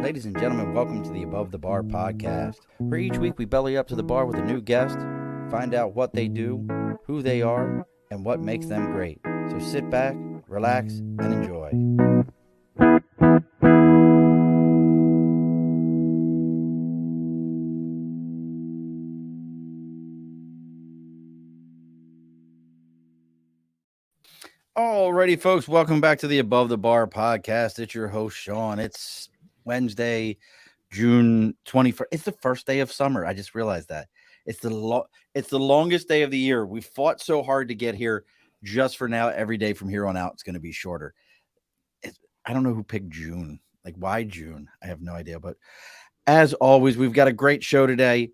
Ladies and gentlemen, welcome to the Above the Bar podcast, where each week we belly up to the bar with a new guest, find out what they do, who they are, and what makes them great. So sit back, relax, and enjoy. Alrighty, folks, welcome back to the Above the Bar podcast. It's your host, Sean. It's Wednesday, June 21st. It's the first day of summer. I just realized that. It's the longest day of the year. We fought so hard to get here. Just for now, every day from here on out, it's going to be shorter. I don't know who picked June. Like, why June? I have no idea. But as always, we've got a great show today.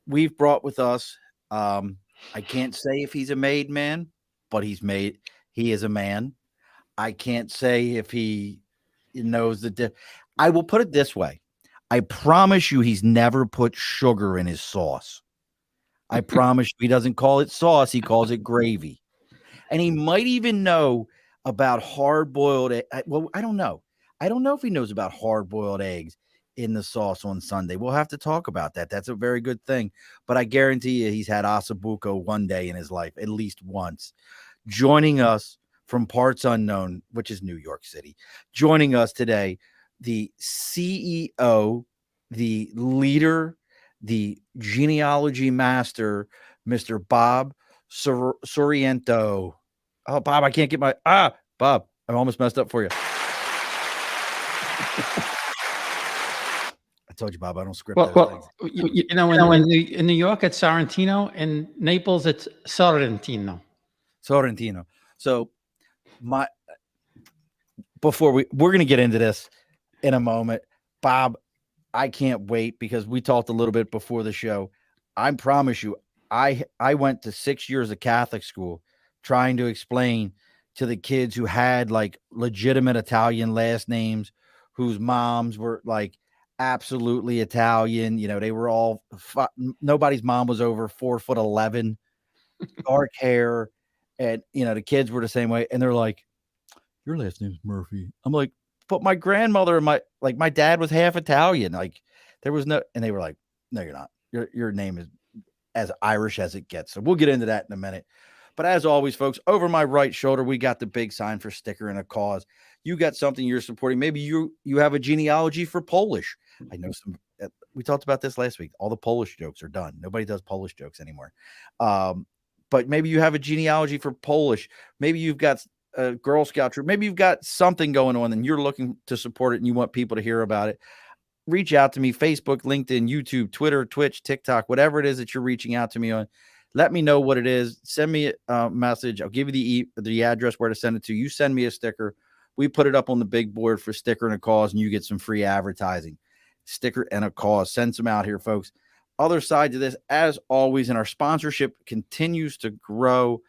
We've brought with us, I can't say if he's a made man, but he is a man. I can't say if he knows I will put it this way. I promise you he's never put sugar in his sauce. I promise you he doesn't call it sauce. He calls it gravy. And he might even know about hard-boiled well, I don't know. I don't know if he knows about hard-boiled eggs in the sauce on Sunday. We'll have to talk about that. That's a very good thing. But I guarantee you he's had ossobuco one day in his life, at least once. Joining us from parts unknown, which is New York City. Joining us today, the CEO, the leader, the genealogy master, Mr. Bob Sorrentino. Oh, Bob, I can't get Bob, I almost messed up for you. I told you, Bob, I don't script those things. In New York, it's Sorrentino. In Naples, it's Sorrentino. Sorrentino. So we're going to get into this in a moment. Bob, I can't wait because we talked a little bit before the show. I promise you, I went to 6 years of Catholic school trying to explain to the kids who had like legitimate Italian last names, whose moms were like absolutely Italian. You know, they were all, nobody's mom was over 4'11", dark hair. And, you know, the kids were the same way. And they're like, your last name's Murphy. I'm like, but my grandmother and my dad was half Italian. Like there was no, and they were like, no, you're not. Your name is as Irish as it gets. So we'll get into that in a minute. But as always, folks, over my right shoulder, we got the big sign for Sticker and a Cause. You got something you're supporting. Maybe you have a genealogy for Polish. I know we talked about this last week. All the Polish jokes are done. Nobody does Polish jokes anymore. But maybe you have a genealogy for Polish. Maybe you've got a Girl Scout troop. Maybe you've got something going on and you're looking to support it and you want people to hear about it. Reach out to me, Facebook, LinkedIn, YouTube, Twitter, Twitch, TikTok, whatever it is that you're reaching out to me on. Let me know what it is. Send me a message. I'll give you the address where to send it to. You send me a sticker. We put it up on the big board for Sticker and a Cause, and you get some free advertising. Sticker and a Cause. Send some out here, folks. Other side to this, as always, and our sponsorship continues to grow.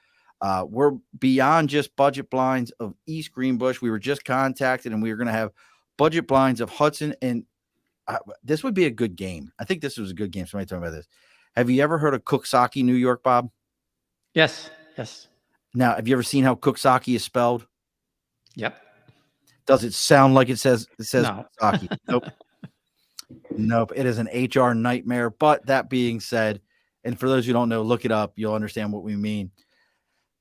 We're beyond just budget blinds of East Greenbush. We were just contacted, and we were going to have budget blinds of Hudson. And this would be a good game. I think this was a good game. Somebody told me about this. Have you ever heard of Cooksaki, New York, Bob? Yes. Now, have you ever seen how Cooksaki is spelled? Yep. Does it sound like it says No. Cooksaki? Nope. It is an HR nightmare. But that being said, and for those who don't know, look it up. You'll understand what we mean.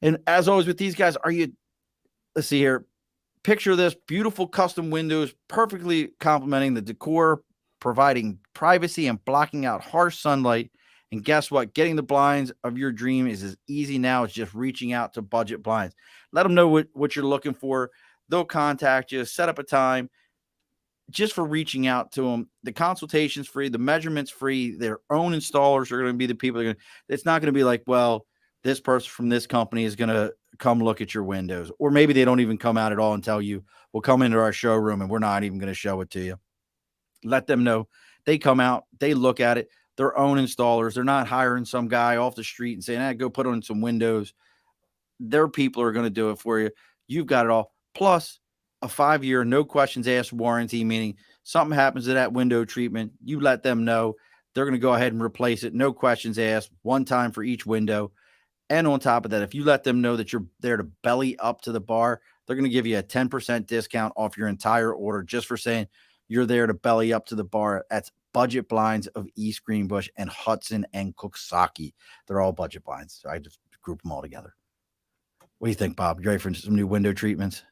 And as always with these guys, let's see here. Picture this: beautiful custom windows, perfectly complementing the decor, providing privacy and blocking out harsh sunlight. And guess what? Getting the blinds of your dream is as easy now as just reaching out to Budget Blinds. Let them know what you're looking for. They'll contact you, set up a time. Just for reaching out to them. The consultation's free, the measurement's free. Their own installers are going to be the people it's not going to be like, well, this person from this company is going to come look at your windows. Or maybe they don't even come out at all and tell you, we'll come into our showroom and we're not even going to show it to you. Let them know. They come out, they look at it, their own installers. They're not hiring some guy off the street and saying, go put on some windows. Their people are going to do it for you. You've got it all. Plus, a 5-year, no questions asked warranty, meaning something happens to that window treatment, you let them know. They're going to go ahead and replace it. No questions asked, one time for each window. And on top of that, if you let them know that you're there to belly up to the bar, they're going to give you a 10% discount off your entire order just for saying, you're there to belly up to the bar. That's Budget Blinds of East Greenbush and Hudson and Cooksaki. They're all budget blinds. So I just group them all together. What do you think, Bob? You ready for some new window treatments?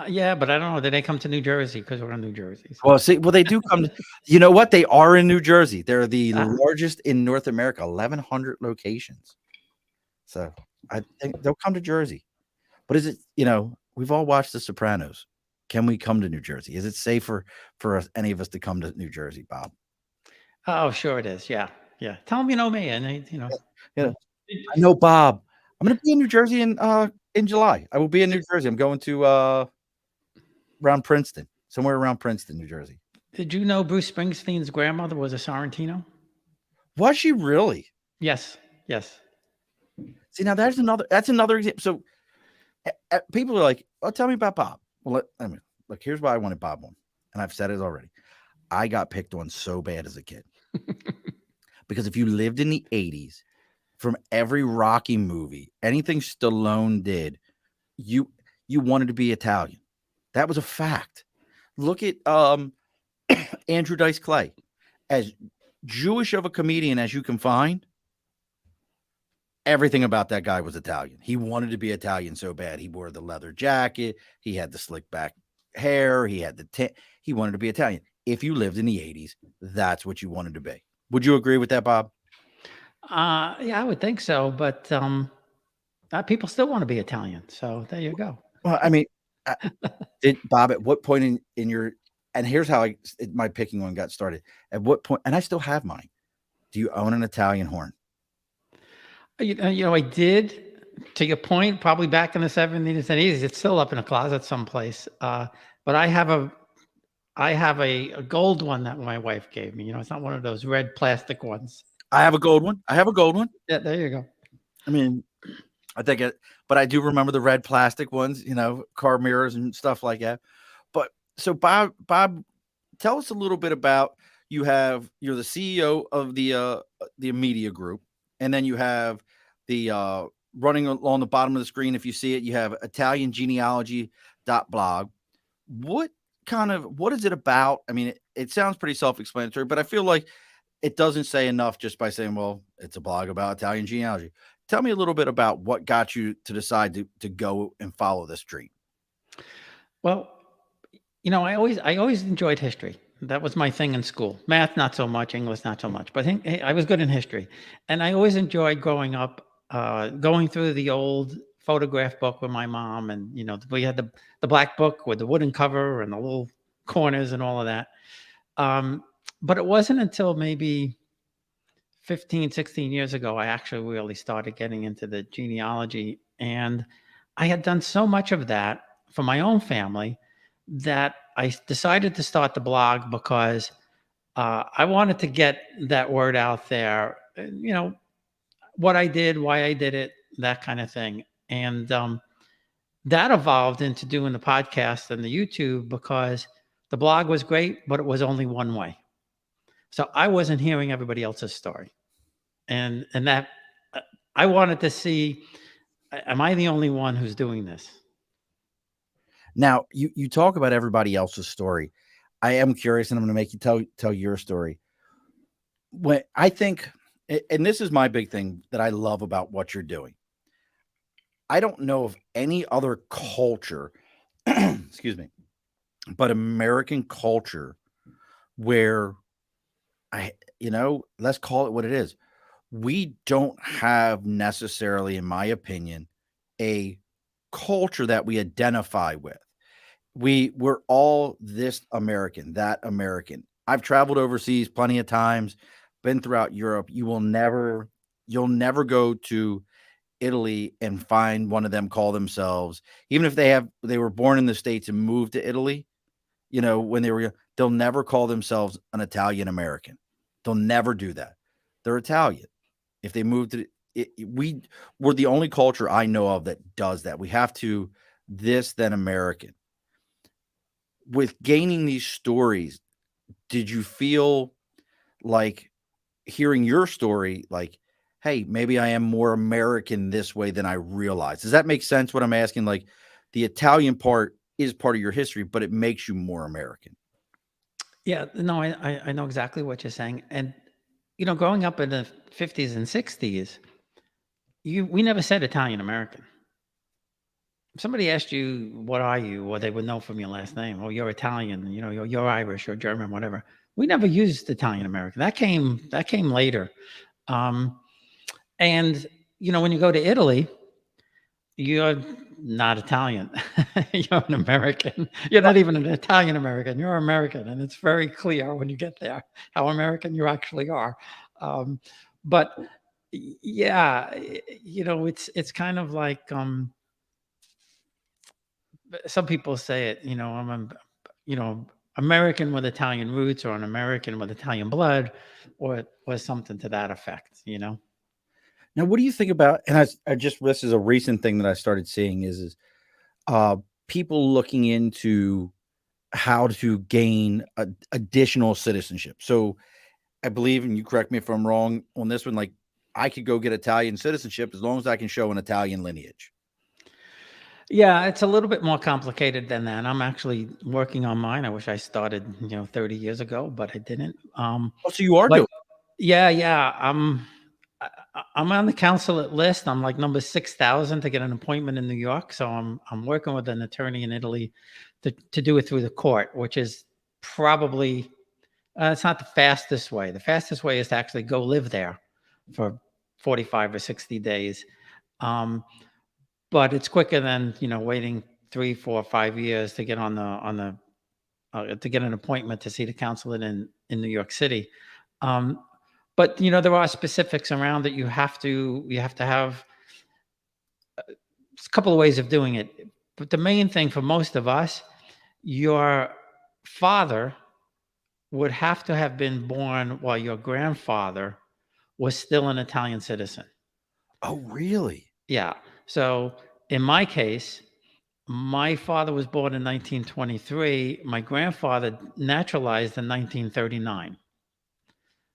Yeah, but I don't know. Did they come to New Jersey? Because we're in New Jersey. So. Well, they do come. You know what? They are in New Jersey. They're the Ah. largest in North America, 1,100 locations. So I think they'll come to Jersey. But is it, we've all watched The Sopranos. Can we come to New Jersey? Is it safer for us, any of us, to come to New Jersey, Bob? Oh, sure it is. Yeah. Yeah. Tell them you know me, and I know Bob. I'm going to be in New Jersey in July. I will be in New Jersey. I'm going to around Princeton, somewhere around Princeton, New Jersey. Did you know Bruce Springsteen's grandmother was a Sorrentino? Was she really? Yes. Yes. See, now that's another example. So people are like, "Oh, tell me about Bob." Well, look, here's why I wanted Bob on, and I've said it already. I got picked on so bad as a kid because if you lived in the 80s, from every Rocky movie, anything Stallone did, you wanted to be Italian. That was a fact. Look at Andrew Dice Clay, as Jewish of a comedian as you can find. Everything about that guy was Italian. He wanted to be Italian so bad. He wore the leather jacket. He had the slick back hair. He had he wanted to be Italian. If you lived in the 80s, that's what you wanted to be. Would you agree with that, Bob? Yeah, I would think so. But people still want to be Italian. So there you go. Well, I mean, Bob, at what point in your, and here's how my picking one got started. At what point, and I still have mine, do you own an Italian horn? I did. To your point, probably back in the 70s and 80s, it's still up in a closet someplace. But I have a gold one that my wife gave me. It's not one of those red plastic ones. I have a gold one. Yeah, there you go. I mean, I think but I do remember the red plastic ones, car mirrors and stuff like that. But so Bob, tell us a little bit about, you're the CEO of the media group, and then you have the running along the bottom of the screen, if you see it, you have ItalianGenealogy.blog. What is it about? I mean, it sounds pretty self-explanatory, but I feel like it doesn't say enough just by saying, well, it's a blog about Italian genealogy. Tell me a little bit about what got you to decide to go and follow this dream. Well, I always enjoyed history. That was my thing in school. Math, not so much. English, not so much. But I was good in history. And I always enjoyed growing up, going through the old photograph book with my mom. And, we had the black book with the wooden cover and the little corners and all of that. But it wasn't until maybe 15, 16 years ago, I actually really started getting into the genealogy. And I had done so much of that for my own family that I decided to start the blog because I wanted to get that word out there, what I did, why I did it, that kind of thing. And that evolved into doing the podcast and the YouTube because the blog was great, but it was only one way. So I wasn't hearing everybody else's story. And that I wanted to see, am I the only one who's doing this? Now, you talk about everybody else's story. I am curious, and I'm going to make you tell your story. When I think, and this is my big thing that I love about what you're doing, I don't know of any other culture, excuse me, but American culture where let's call it what it is. We don't have necessarily, in my opinion, a culture that we identify with. We're all this American, that American. I've traveled overseas plenty of times, been throughout Europe. You'll never go to Italy and find one of them call themselves, even if they were born in the States and moved to Italy, when they'll never call themselves an Italian American. They'll never do that. They're Italian. If they moved to we're the only culture I know of that does that. We have to this, then American. With gaining these stories, did you feel like hearing your story, like, hey, maybe I am more American this way than I realized? Does that make sense? What I'm asking, like, the Italian part is part of your history, but it makes you more American. Yeah, no, I know exactly what you're saying. And, growing up in the 50s and 60s, we never said Italian American. If somebody asked you, "What are you?" Or they would know from your last name. "Oh, you're Italian, you're Irish or German, whatever." We never used Italian American. That came later. Um, and, when you go to Italy, you're not Italian. You're an American. You're not even an Italian American. You're American, and it's very clear when you get there how American you actually are. Um, but yeah, it's kind of like, some people say it. You know American with Italian roots, or an American with Italian blood, or something to that effect. Now, what do you think about? And I just this is a recent thing that I started seeing is uh, people looking into how to gain additional citizenship. So I believe, and you correct me if I'm wrong on this one, like I could go get Italian citizenship as long as I can show an Italian lineage. Yeah, it's a little bit more complicated than that. I'm actually working on mine. I wish I started, 30 years ago, but I didn't. Oh, so you are But doing yeah, yeah, I'm on the consulate list. I'm like number 6,000 to get an appointment in New York. So I'm working with an attorney in Italy to do it through the court, which is probably, it's not the fastest way. The fastest way is to actually go live there for 45 or 60 days. Um, but it's quicker than, waiting 3, 4, 5 years to get to get an appointment to see the consulate in New York City. Um, but there are specifics around that you have to have a couple of ways of doing it. But the main thing for most of us, your father would have to have been born while your grandfather was still an Italian citizen. Oh, really? Yeah. So in my case, my father was born in 1923. My grandfather naturalized in 1939.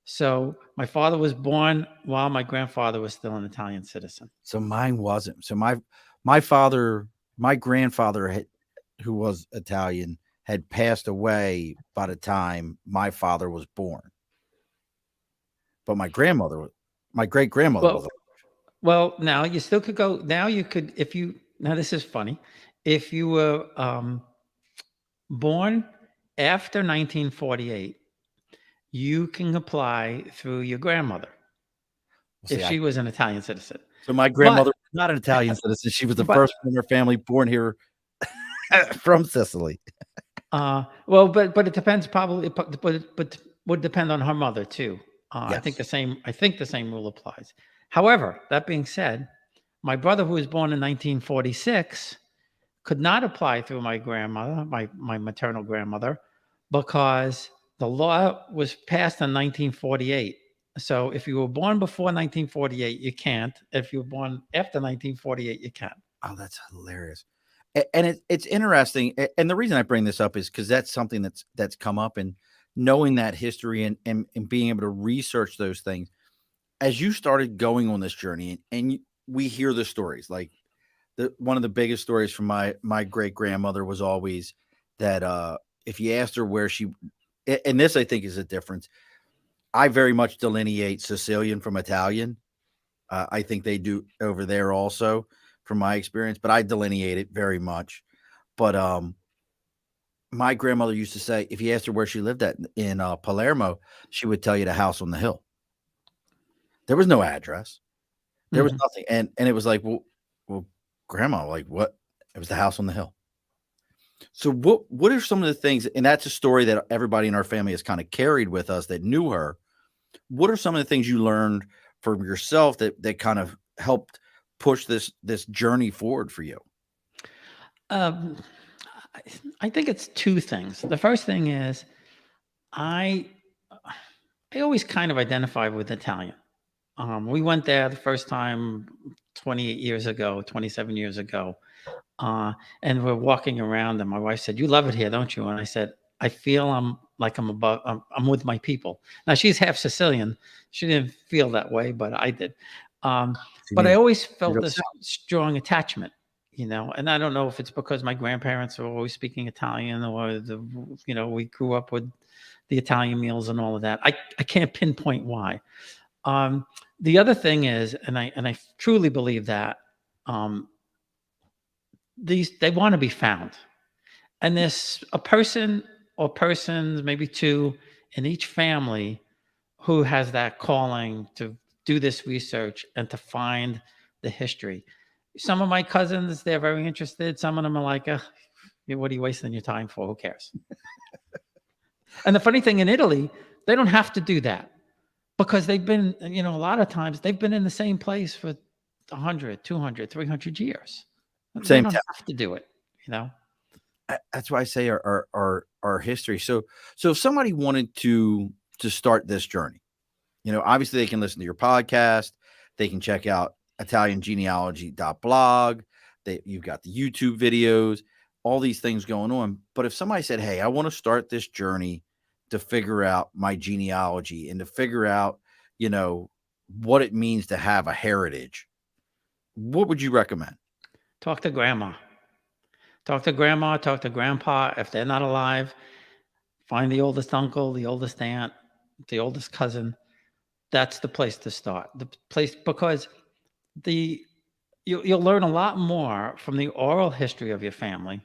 So my father was born while my grandfather was still an Italian citizen. So mine wasn't. So my father, my grandfather who was Italian, had passed away by the time my father was born. But my great grandmother was. Well, well, now you still could go. Now you could, if you. Now this is funny. If you were born after 1948, you can apply through your grandmother We'll if see. she was an Italian citizen. So my But grandmother was not an Italian citizen. She was the but first one in her family born here from Sicily. well, but it depends probably, but would depend on her mother too. I think the Yes. same. I think the same rule applies. However, that being said, my brother, who was born in 1946, could not apply through my grandmother, my maternal grandmother, because the law was passed in 1948. So if you were born before 1948, you can't. If you were born after 1948, you can. Oh, that's hilarious. And it's interesting. And the reason I bring this up is because that's something that's come up, and knowing that history and being able to research those things as you started going on this journey, we hear the stories. Like one of the biggest stories from my great grandmother was always that if you asked her where and this I think is a difference. I very much delineate Sicilian from Italian. I think they do over there also, from my experience, but I delineate it very much. But my grandmother used to say, if you asked her where she lived at in Palermo, she would tell you the house on the hill. There was no address. There was Mhm. nothing, and it was like, well, grandma, like what? It was the house on the hill. So what are some of the things, and that's a story that everybody in our family has kind of carried with us that knew her. What are some of the things you learned from yourself that kind of helped push this journey forward for you? Um, I I think it's two things. The first thing is I I always kind of identify with Italian. We went there the first time 28 years ago, 27 years ago, uh, and we're walking around, and my wife said, "You love it here, don't you?" And I said, "I feel I'm above. I'm with my people." Now she's half Sicilian. She didn't feel that way, but I did. Um, So but I always you felt go this south. strong attachment. And I don't know if it's because my grandparents were always speaking Italian, or we grew up with the Italian meals and all of that. I can't pinpoint why. The other thing is, and I truly believe that um, they want to be found, and there's a person or persons, maybe two, in each family who has that calling to do this research and to find the history. Some of my cousins, they're very interested. Some of them are like, what are you wasting your time for? Who cares? And the funny thing, in Italy, they don't have to do that, because they've been, a lot of times they've been in the same place for 100, 200, 300 years. They Same don't time. have to do it, That's why I say our history. So if somebody wanted to start this journey, obviously they can listen to your podcast. They can check out ItalianGenealogy.blog. You've got the YouTube videos, all these things going on. But if somebody said, hey, I want to start this journey to figure out my genealogy and to figure out, what it means to have a heritage, what would you recommend? Talk to grandma. Talk to grandma, talk to grandpa. If they're not alive, find the oldest uncle, the oldest aunt, the oldest cousin. That's the place to start. The place, because you'll learn a lot more from the oral history of your family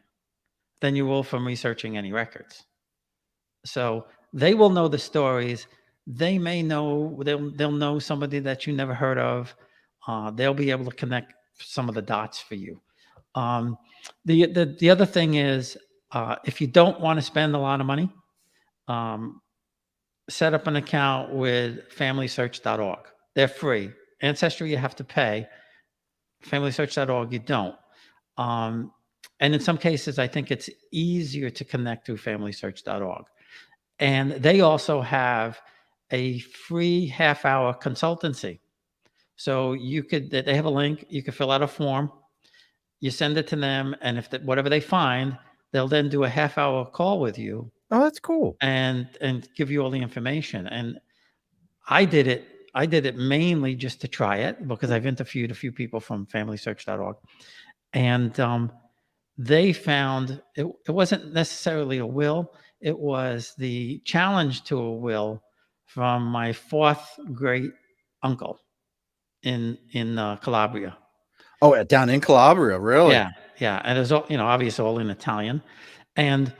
than you will from researching any records. So they will know the stories. They may know, they'll know somebody that you never heard of. They'll be able to connect some of the dots for you. The other thing is, if you don't want to spend a lot of money, set up an account with FamilySearch.org. They're free. Ancestry you have to pay. FamilySearch.org you don't. And in some cases, I think it's easier to connect through FamilySearch.org. And they also have a free half-hour consultancy. So they have a link. You can fill out a form. You send it to them, and if whatever they find, they'll then do a half-hour call with you. Oh, that's cool. And give you all the information. And I did it mainly just to try it, because I've interviewed a few people from FamilySearch.org, and they found it wasn't necessarily a will. It was the challenge to a will from my fourth great uncle in Calabria. Oh, down in Calabria, really? Yeah, and it's all, obviously all in Italian. And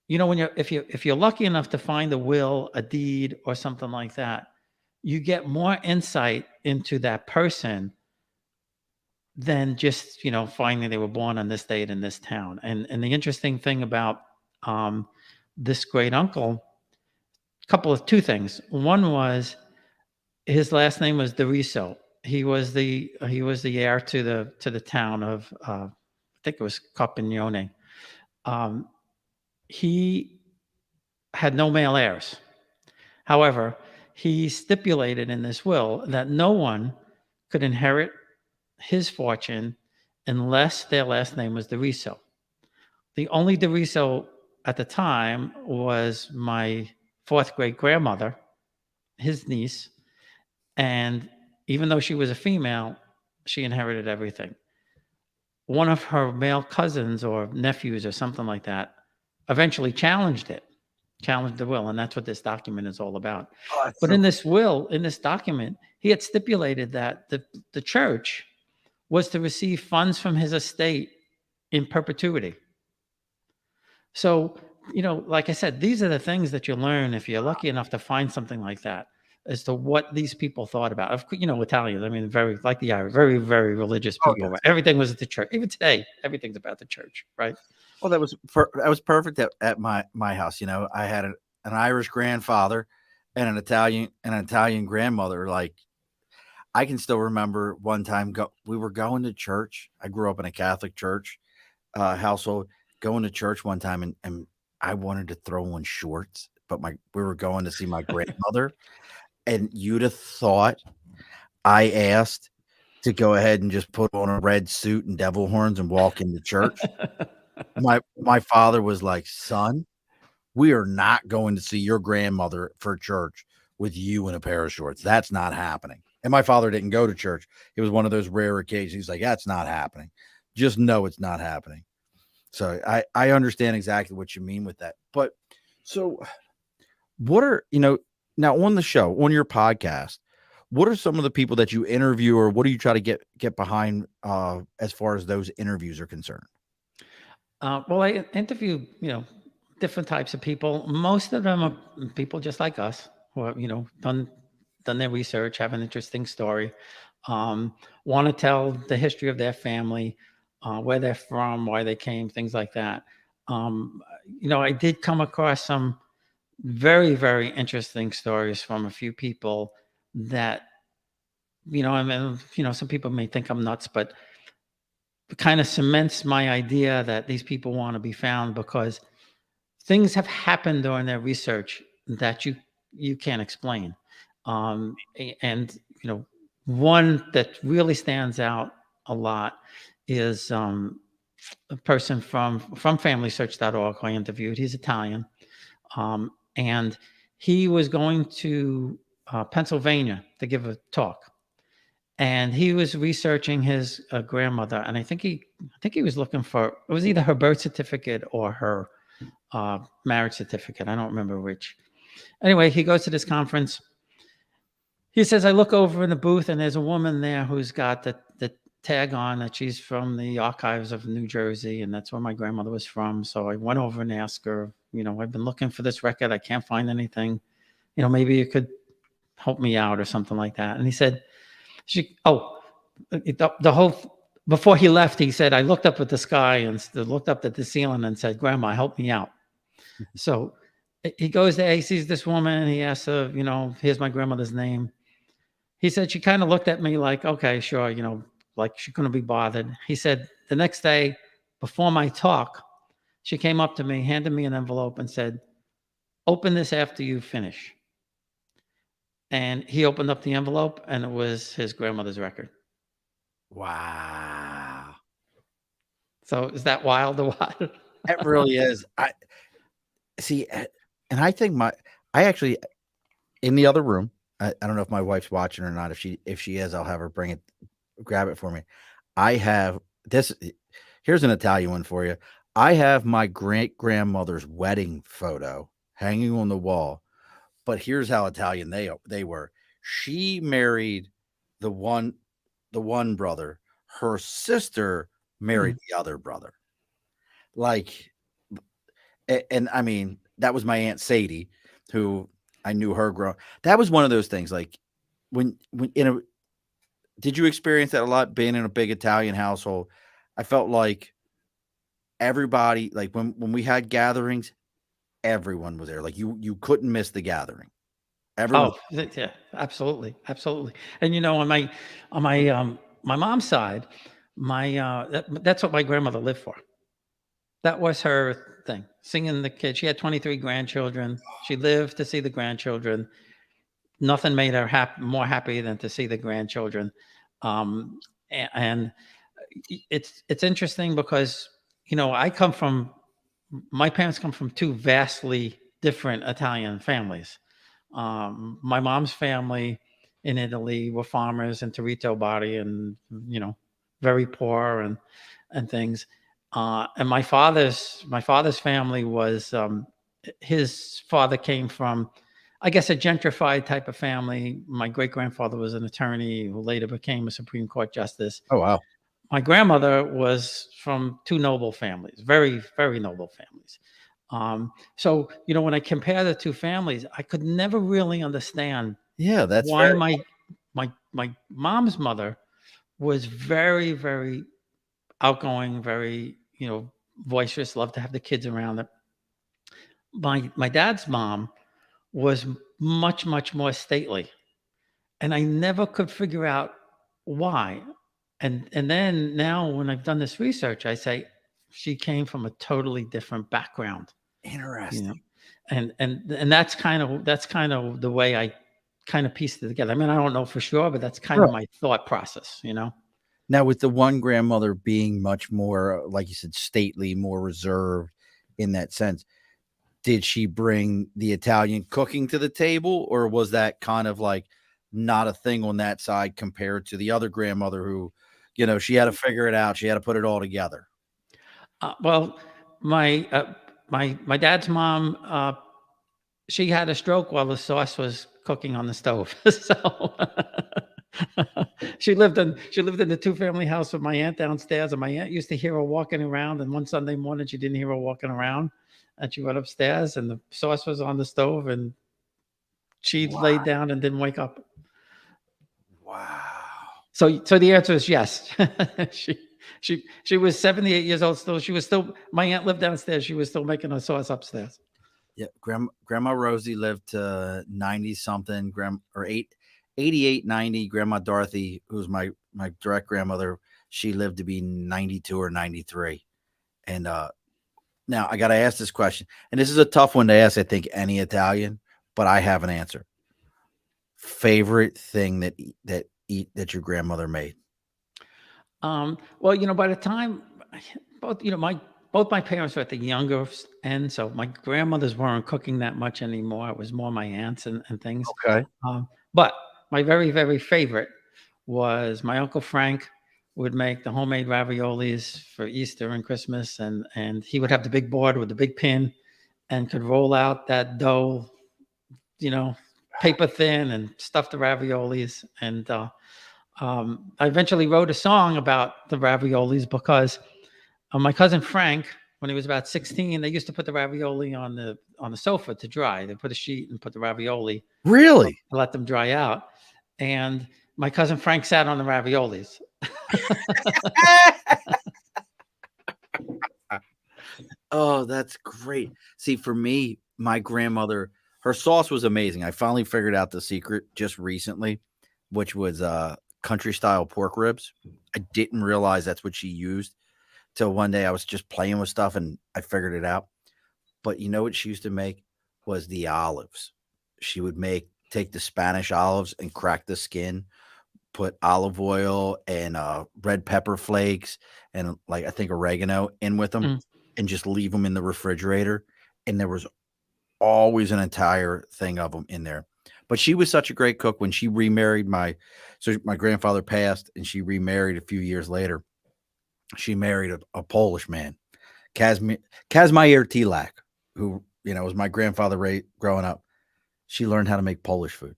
when if you're lucky enough to find a will, a deed, or something like that, you get more insight into that person than just finding they were born on this date in this town. And the interesting thing about this great uncle, two things. One was his last name was DeRiso. He was the heir to the town of I think it was Carpignone. He had no male heirs. However, he stipulated in this will that no one could inherit his fortune unless their last name was DeRiso. The only DeRiso at the time was my fourth great grandmother, his niece, and even though she was a female, she inherited everything. One of her male cousins or nephews or something like that eventually challenged the will, and that's what this document is all about. Oh, but in this document, he had stipulated that the church was to receive funds from his estate in perpetuity. So, like I said, these are the things that you learn if you're lucky enough to find something like that, as to what these people thought about. Italians, I mean, very, like the Irish, very, very religious people. yes. Right? Everything was at the church. Even today, everything's about the church, right? Well, that was perfect at my house. I had an Irish grandfather and an Italian grandmother. Like, I can still remember one time we were going to church. I grew up in a Catholic church household. Going to church one time, and I wanted to throw on shorts, but we were going to see my grandmother, and you'd have thought I asked to go ahead and just put on a red suit and devil horns and walk into church. My father was like, son, we are not going to see your grandmother for church with you in a pair of shorts. That's not happening. And my father didn't go to church. It was one of those rare occasions. He's like, that's not happening. just know it's not happening. So I understand exactly what you mean with that. But so what are, now on the show, on your podcast, what are some of the people that you interview, or what do you try to get behind as far as those interviews are concerned? Well, I interview, different types of people. Most of them are people just like us who have, done their research, have an interesting story, um, want to tell the history of their family, where they're from, why they came, things like that. Um, I did come across some very, very interesting stories from a few people that, I mean, some people may think I'm nuts, but kind of cements my idea that these people want to be found because things have happened during their research that you can't explain. And one that really stands out a lot is a person from FamilySearch.org who I interviewed. He's Italian, and he was going to Pennsylvania to give a talk, and he was researching his grandmother, and I think he was looking for, it was either her birth certificate or her marriage certificate. I don't remember which. Anyway, he goes to this conference. He says, I look over in the booth and there's a woman there who's got the tag on that she's from the archives of New Jersey, and that's where my grandmother was from. So I went over and asked her, I've been looking for this record. I can't find anything. Maybe you could help me out or something like that. And he said, the whole, before he left, he said, I looked up at the sky and looked up at the ceiling and said, Grandma, help me out. So he goes there, he sees this woman, he asks her, here's my grandmother's name. He said, she kind of looked at me like, okay, sure, like she couldn't be bothered. He said, the next day before my talk, she came up to me, handed me an envelope and said, open this after you finish. And he opened up the envelope and it was his grandmother's record. Wow. So is that wild or what? It really is. I see. And I think I actually, in the other room, I don't know if my wife's watching or not. If she is, I'll have her grab it for me. I have this. Here's an Italian one for you. I have my great grandmother's wedding photo hanging on the wall, but here's how Italian they were. She married the one brother. Her sister married the other brother. Like, and I mean, that was my Aunt Sadie, who I knew her grow. That was one of those things. Like when did you experience that a lot being in a big Italian household? I felt like everybody, like when we had gatherings, everyone was there. Like you couldn't miss the gathering. Everyone. Oh, yeah, absolutely, absolutely. And my mom's side, that's what my grandmother lived for. That was her thing, singing the kids. She had 23 grandchildren. She lived to see the grandchildren. Nothing made her more happy than to see the grandchildren. And it's interesting because my parents come from two vastly different Italian families. My mom's family in Italy were farmers in Torito Bari, and very poor and things. And my father's family was, his father came from, I guess, a gentrified type of family. My great grandfather was an attorney who later became a Supreme Court justice. Oh wow. My grandmother was from two noble families, very, very noble families. So, when I compare the two families, I could never really understand Yeah, that's why very. my mom's mother was very, very outgoing, very, boisterous, loved to have the kids around her. My dad's mom was much, much more stately. And I never could figure out why. And then now when I've done this research, I say she came from a totally different background, you know. Interesting. And that's kind of the way I kind of pieced it together. I mean, I don't know for sure, but that's kind of Right. my thought process. Now, with the one grandmother being much more, like you said, stately, more reserved in that sense, did she bring the Italian cooking to the table, or was that kind of like not a thing on that side compared to the other grandmother who, She had to figure it out. She had to put it all together. Well, my dad's mom, she had a stroke while the sauce was cooking on the stove. So she lived in the two-family house with my aunt downstairs, and my aunt used to hear her walking around. And one Sunday morning, she didn't hear her walking around, and she went upstairs, and the sauce was on the stove, and she Wow. laid down and didn't wake up. Wow. So the answer is yes. She was 78 years old still. She was still, my aunt lived downstairs. She was still making her sauce upstairs. Yeah, Grandma Rosie lived to 90 something, 88, 90. Grandma Dorothy, who's my direct grandmother, she lived to be 92 or 93. And now I got to ask this question, and this is a tough one to ask. I think any Italian, but I have an answer. Favorite thing that your grandmother made? Well, by the time both, both my parents were at the younger end, so my grandmothers weren't cooking that much anymore. It was more my aunts and things. Okay. But my very, very favorite was my Uncle Frank would make the homemade raviolis for Easter and Christmas, and he would have the big board with the big pin and could roll out that dough, paper thin, and stuff the raviolis. And I eventually wrote a song about the raviolis because my cousin Frank, when he was about 16, they used to put the ravioli on the sofa to dry. They put a sheet and put the ravioli. Really? To let them dry out. And my cousin Frank sat on the raviolis. Oh, that's great. See, for me, my grandmother, her sauce was amazing. I finally figured out the secret just recently, which was country style pork ribs. I didn't realize that's what she used till one day I was just playing with stuff and I figured it out. But you know what she used to make was the olives. She would take the Spanish olives and crack the skin, put olive oil and red pepper flakes and I think oregano in with them and just leave them in the refrigerator. And there was always an entire thing of them in there. But she was such a great cook. When she remarried my grandfather passed and she remarried a few years later. She married a Polish man, Kazimierz Tilak, who, was my grandfather growing up. She learned how to make Polish food.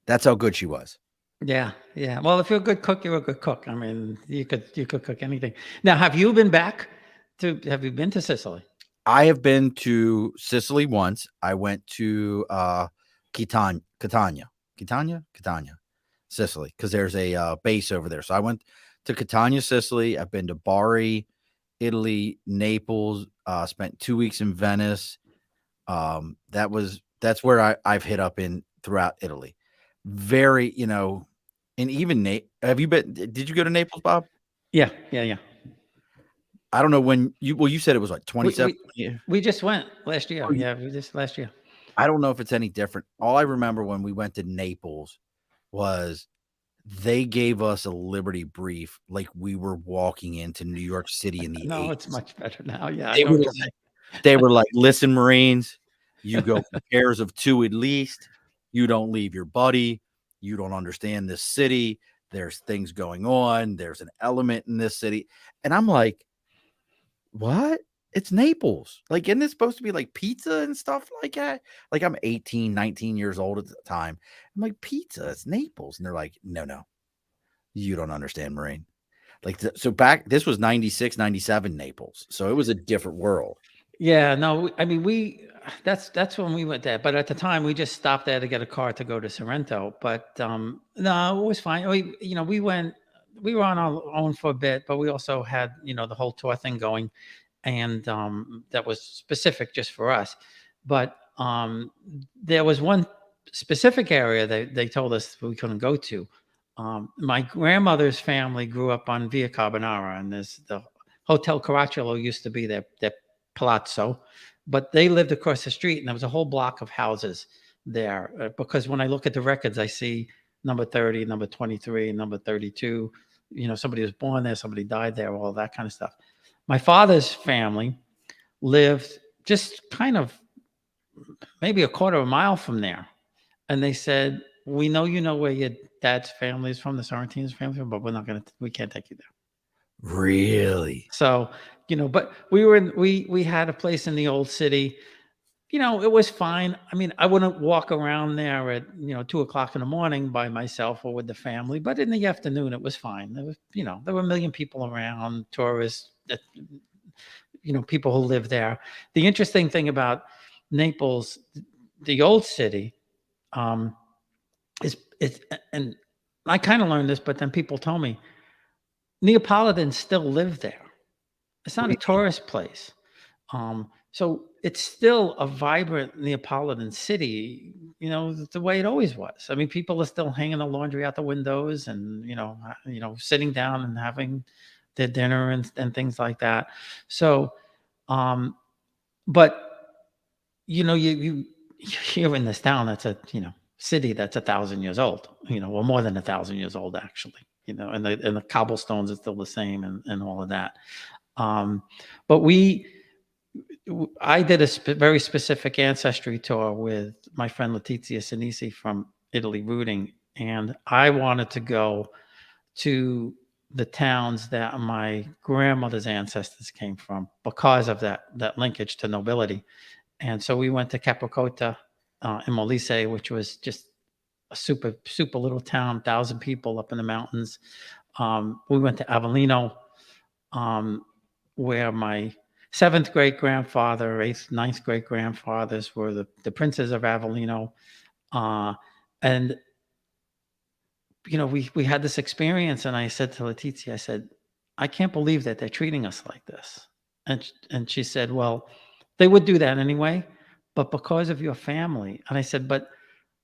That's how good she was. Yeah. Yeah. Well, if you're a good cook, you're a good cook. I mean, you could cook anything. Now, have you been to Sicily? I have been to Sicily once. I went to Catania, Sicily, because there's a base over there. So I went to Catania, Sicily. I've been to Bari, Italy, Naples. Spent 2 weeks in Venice. That's where I've hit up in throughout Italy. Very, and even have you been? Did you go to Naples, Bob? Yeah. I don't know when you said it was like 27. We just went last year. Yeah, last year. I don't know if it's any different. All I remember when we went to Naples was they gave us a Liberty brief like we were walking into New York City in the 80s. No, it's much better now. Yeah, they were like, listen, Marines, you go in pairs of 2 at least. You don't leave your buddy. You don't understand this city. There's things going on. There's an element in this city. And I'm like, what? It's Naples. Like, isn't it supposed to be like pizza and stuff like that? Like, I'm 18, 19 years old at the time. I'm like, pizza, it's Naples. And they're like, no, you don't understand, Marine. Like, so this was 96, 97 Naples. So it was a different world. Yeah, no, I mean, that's when we went there. But at the time, we just stopped there to get a car to go to Sorrento. But no, it was fine. We were on our own for a bit, but we also had, the whole tour thing going. And that was specific just for us. But there was one specific area they told us we couldn't go to. My grandmother's family grew up on Via Carbonara, and there's the Hotel Caracciolo used to be their palazzo, but they lived across the street, and there was a whole block of houses there. Because when I look at the records, I see number 30, number 23, number 32. Somebody was born there, somebody died there, all that kind of stuff. My father's family lived just kind of maybe a quarter of a mile from there. And they said, we know where your dad's family is from, the Sorrentino's family, but we can't take you there. Really? So, but we had a place in the old city. It was fine. I mean, I wouldn't walk around there at 2 o'clock in the morning by myself or with the family, but in the afternoon it was fine. There were a million people around, tourists, that people who live there. The interesting thing about Naples, the old city, um, is and I kind of learned this, but then people told me Neapolitans still live there. It's not a tourist place. So it's still a vibrant Neapolitan city, the way it always was. I mean, people are still hanging the laundry out the windows and, sitting down and having their dinner and things like that. So, but, you're in this town that's city that's 1,000 years old, or more than 1,000 years old, actually, and the cobblestones are still the same and all of that. But I did a very specific ancestry tour with my friend Letizia Sinisi from Italy Rooting, and I wanted to go to the towns that my grandmother's ancestors came from because of that linkage to nobility. And so we went to Capricotta in Molise, which was just a super, super little town, 1,000 people up in the mountains. We went to Avellino, where my seventh great grandfather, eighth, ninth great grandfathers were the princes of Avellino. And, we had this experience, and I said to Letizia, I said, I can't believe that they're treating us like this. And she said, well, they would do that anyway, but because of your family. And I said, but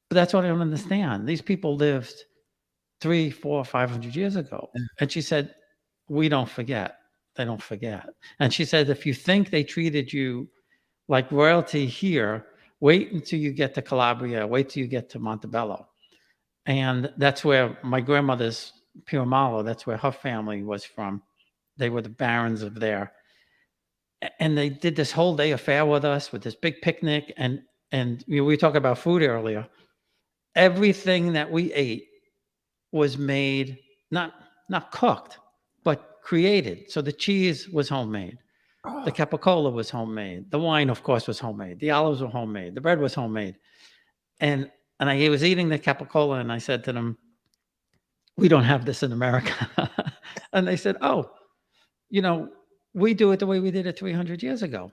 that's what I don't understand. These people lived 300, 400, 500 years ago. And she said, we don't forget. They don't forget. And she said, if you think they treated you like royalty here, wait until you get to Calabria, wait till you get to Montebello. And that's where my grandmother's Piramalo, that's where her family was from. They were the barons of there. And they did this whole day affair with us with this big picnic. And we were talking about food earlier. Everything that we ate was made, not cooked, but created. So the cheese was homemade. The capicola was homemade. The wine, of course, was homemade. The olives were homemade. The bread was homemade. And I was eating the capicola, and I said to them, we don't have this in America. And they said, oh, we do it the way we did it 300 years ago.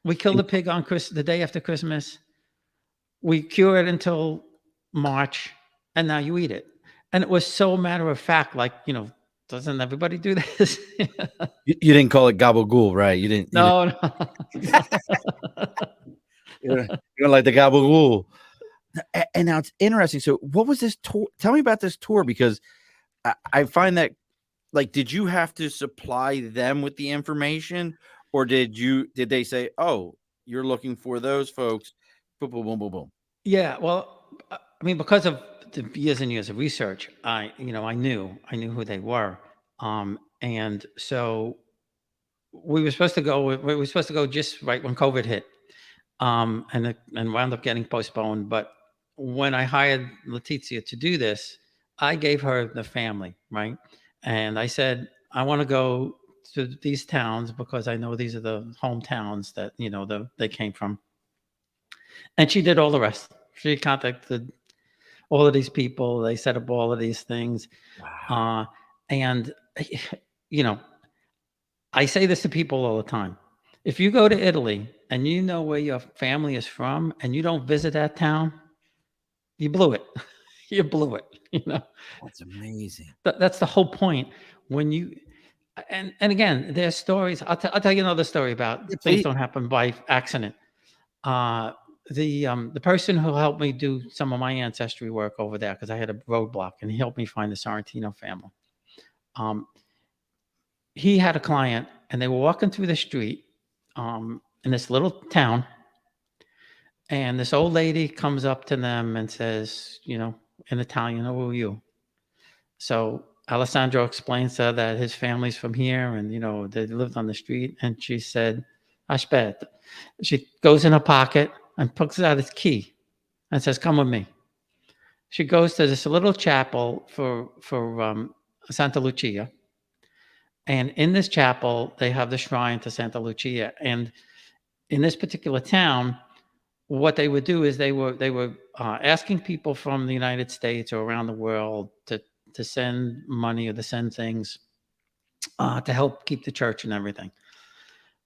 We kill the pig on the day after Christmas. We cure it until March, and now you eat it. And it was so matter of fact, like, doesn't everybody do this? You didn't call it gabagool, right? You didn't. No. You don't like the gabagool. And now it's interesting. So what was this tour? Tell me about this tour, because I find that, like, did you have to supply them with the information, or did they say, oh, you're looking for those folks? Boom, boom, boom, boom, boom. Yeah. Well, I mean, because of the years and years of research, I knew who they were. And so we were supposed to go just right when COVID hit, and wound up getting postponed. But when I hired Letizia to do this, I gave her the family, right? And I said, I want to go to these towns because I know these are the hometowns that, they came from. And she did all the rest. She contacted all of these people. They set up all of these things. Wow. And, I say this to people all the time. If you go to Italy and you know where your family is from and you don't visit that town, you blew it. You blew it. That's amazing. That's the whole point. When you and again, there's stories. I'll tell you another story about things don't happen by accident. The person who helped me do some of my ancestry work over there, because I had a roadblock, and he helped me find the Sorrentino family. He had a client, and they were walking through the street in this little town, and this old lady comes up to them and says, in Italian, "Who are you?" So Alessandro explains to her that his family's from here, and they lived on the street. And she said, "Aspetta." She goes in her pocket and pulls out his key and says, "Come with me." she goes to this little chapel for Santa Lucia, and in this chapel they have the shrine to Santa Lucia. And in this particular town, what they would do is they were asking people from the United States or around the world to send money or to send things to help keep the church and everything.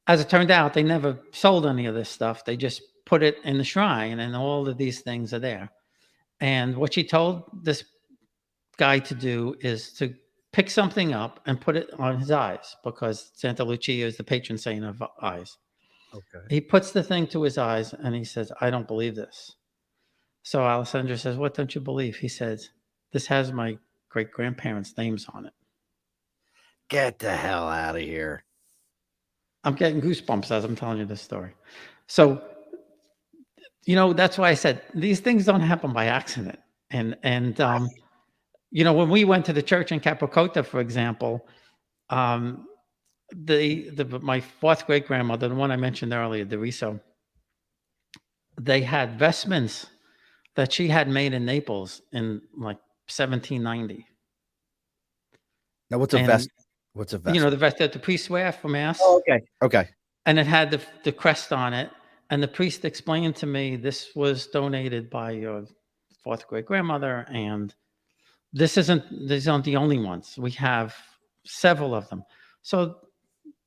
As it turned out, they never sold any of this stuff. They just put it in the shrine, and all of these things are there. And what she told this guy to do is to pick something up and put it on his eyes, because Santa Lucia is the patron saint of eyes. Okay. He puts the thing to his eyes and he says, "I don't believe this." So Alessandra says, "What don't you believe?" He says, "This has my great grandparents' names on it." Get the hell out of here. I'm getting goosebumps as I'm telling you this story. So, that's why I said these things don't happen by accident. And when we went to the church in Capocota, for example, um, my fourth great grandmother, the one I mentioned earlier, Deriso, they had vestments that she had made in Naples in like 1790. Now, what's a And vest? What's a vest? the vest that the priests wear for mass. Oh, okay. Okay. And it had the crest on it. And the priest explained to me, this was donated by your fourth great grandmother, and these aren't the only ones. We have several of them. So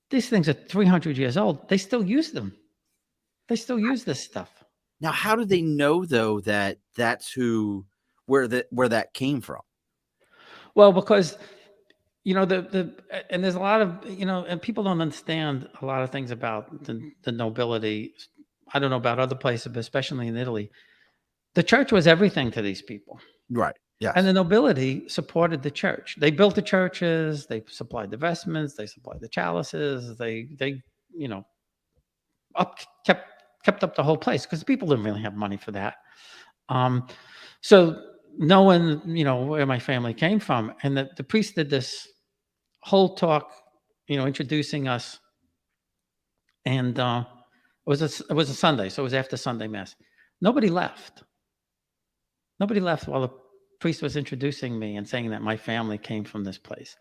these things are 300 years old. They still use them. They still use this stuff. Now, how do they know though that that's where that came from? Well, because and there's a lot of and people don't understand a lot of things about the nobility. I don't know about other places, but especially in Italy, the church was everything to these people. Right. Yes. And the nobility supported the church. They built the churches, they supplied the vestments, they supplied the chalices, they up kept up the whole place, because people didn't really have money for that. So knowing where my family came from, and the priest did this whole talk, introducing us, and it was a Sunday, so it was after Sunday mass. Nobody left. Nobody left while the priest was introducing me and saying that my family came from this place.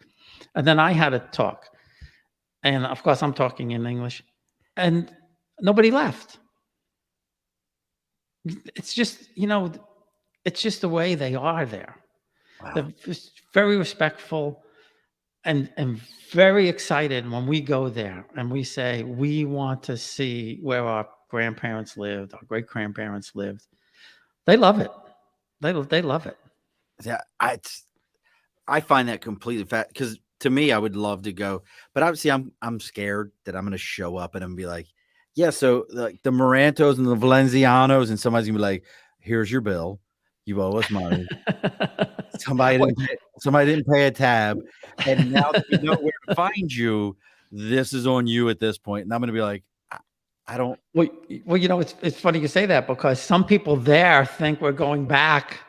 And then I had a talk. And of course, I'm talking in English. And nobody left. It's just, it's just the way they are there. Wow. They're just very respectful and very excited when we go there and we say, we want to see where our grandparents lived, our great grandparents lived. They love it. They love it. Yeah, I find that completely fat, because to me, I would love to go, but obviously, I'm scared that I'm going to show up and I'm be like, yeah, so like the Morantos and the Valencianos, and somebody's gonna be like, here's your bill, you owe us money. Somebody didn't pay a tab, and now that we know where to find you, this is on you at this point. And I'm going to be like, I don't. Well, it's funny you say that, because some people there think we're going back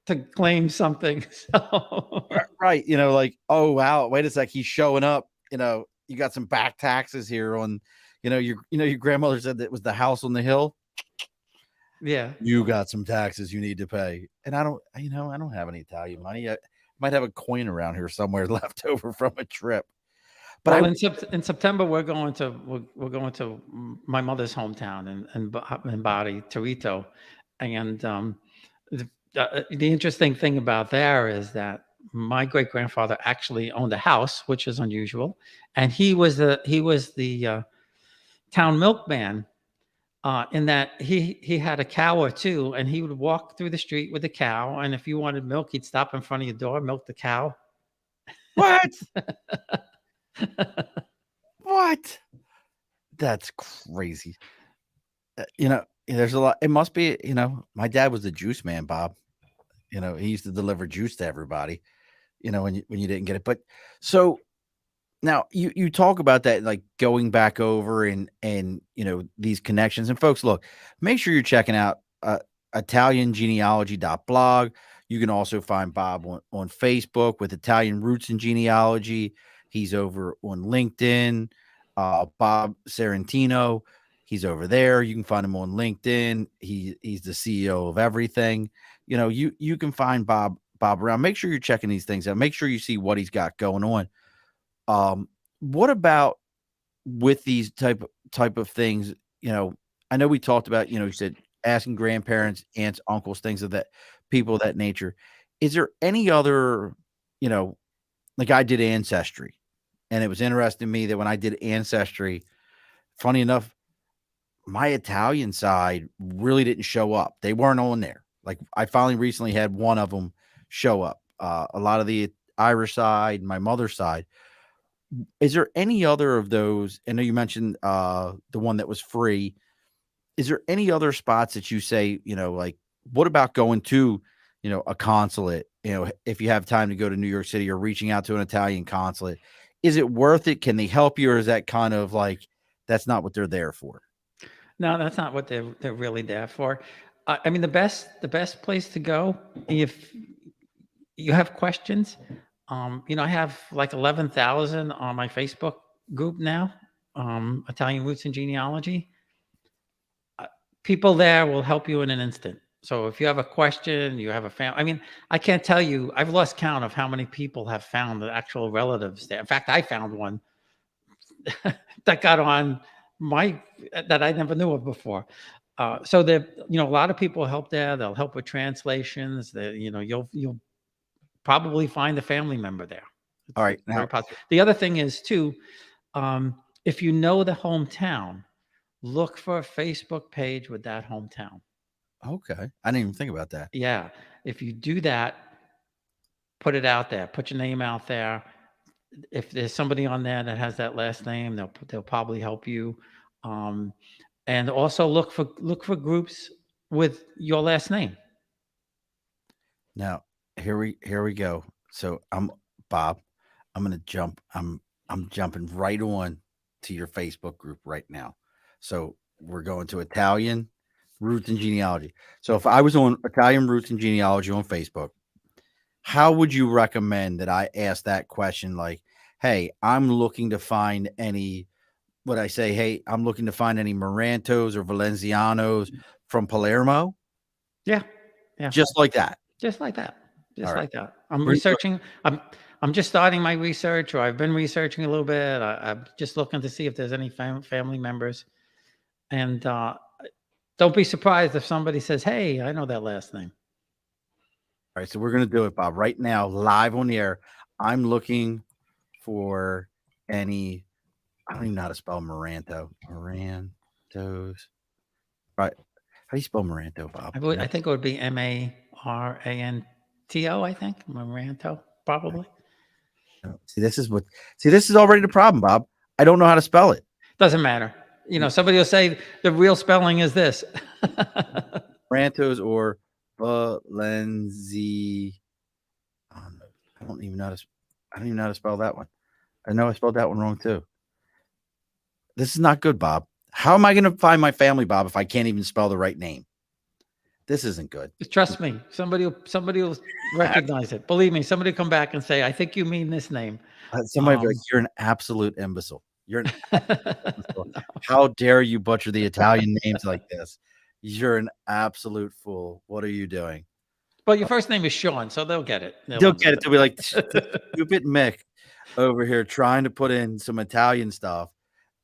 to claim something. So. Right. Like, oh, wow, wait a sec. He's showing up. You got some back taxes here on, your grandmother said that it was the house on the hill. Yeah. You got some taxes you need to pay. And I don't have any Italian money. I might have a coin around here somewhere left over from a trip. But in September, we're going to my mother's hometown in Bari, Torito. And the interesting thing about there is that my great grandfather actually owned a house, which is unusual, and he was the town milkman. In that he had a cow or two, and he would walk through the street with the cow, and if you wanted milk, he'd stop in front of your door, milk the cow. What? What? That's crazy. There's a lot. It must be, my dad was the juice man, Bob. He used to deliver juice to everybody, when you didn't get it. But so now you talk about that, like going back over and these connections. And folks, look, make sure you're checking out ItalianGenealogy.blog. You can also find Bob on Facebook with Italian Roots and Genealogy. He's over on LinkedIn. Bob Sorrentino. He's over there. You can find him on LinkedIn. He's the CEO of everything. You can find Bob around. Make sure you're checking these things out. Make sure you see what he's got going on. What about with these type of things? I know we talked about, you said asking grandparents, aunts, uncles, things of that people of that nature. Is there any other, like I did Ancestry, and it was interesting to me that when I did Ancestry, funny enough, my Italian side really didn't show up. They weren't on there. Like I finally recently had one of them show up. A lot of the Irish side, my mother's side. Is there any other of those? I know you mentioned the one that was free. Is there any other spots that you say, like what about going to, a consulate? If you have time to go to New York City or reaching out to an Italian consulate, is it worth it? Can they help you, or is that kind of like that's not what they're there for? No, that's not what they're really there for. I mean, the best place to go if you have questions. I have like 11,000 on my Facebook group now. Italian Roots and Genealogy. People there will help you in an instant. So if you have a question, you have a family. I mean, I can't tell you. I've lost count of how many people have found the actual relatives there. In fact, I found one that got on that I never knew of before. So there, a lot of people help there. They'll help with translations. You'll probably find a family member there. All right. It's very Now, possible. The other thing is too, if you know the hometown, look for a Facebook page with that hometown. okay. I didn't even think about that. Yeah, if you do that, put it out there. Put your name out there. If there's somebody on there that has that last name, they'll probably help you. Um, and also look for groups with your last name. Now, here we go. So I'm Bob. I'm gonna jump. I'm jumping right on to your Facebook group right now. So we're going to Italian Roots and Genealogy. So if I was on Italian Roots and Genealogy on Facebook, how would you recommend that I ask that question? Like, hey, I'm looking to find any. Would I say, hey, I'm looking to find any Marantos or Valencianos from Palermo? Yeah, yeah, Just like that. just like that, All just right. like that. I'm Here's what- researching. I'm just starting my research, or I've been researching a little bit. I'm just looking to see if there's any family members, and don't be surprised if somebody says, "Hey, I know that last name." All right, so we're gonna do it, Bob. Right now, live on the air. I'm looking for any. I don't even know how to spell Maranto. Marantos. Right. How do you spell Maranto, Bob? I think it would be Maranto. I think Maranto, probably. See, this is already the problem, Bob. I don't know how to spell it. Doesn't matter. Somebody will say the real spelling is this. Marantos or Valenzi. I don't even know how to. I don't even know how to spell that one. I know I spelled that one wrong too. This is not good, Bob. How am I going to find my family, Bob, if I can't even spell the right name? This isn't good. Trust me, somebody will recognize it. Believe me, somebody will come back and say, "I think you mean this name." Somebody be like, "You're an absolute imbecile. You're an imbecile. How dare you butcher the Italian names like this? You're an absolute fool. What are you doing?" Well, your first name is Sean, so they'll get it. They'll get it. They'll be like, "Stupid Mick over here trying to put in some Italian stuff,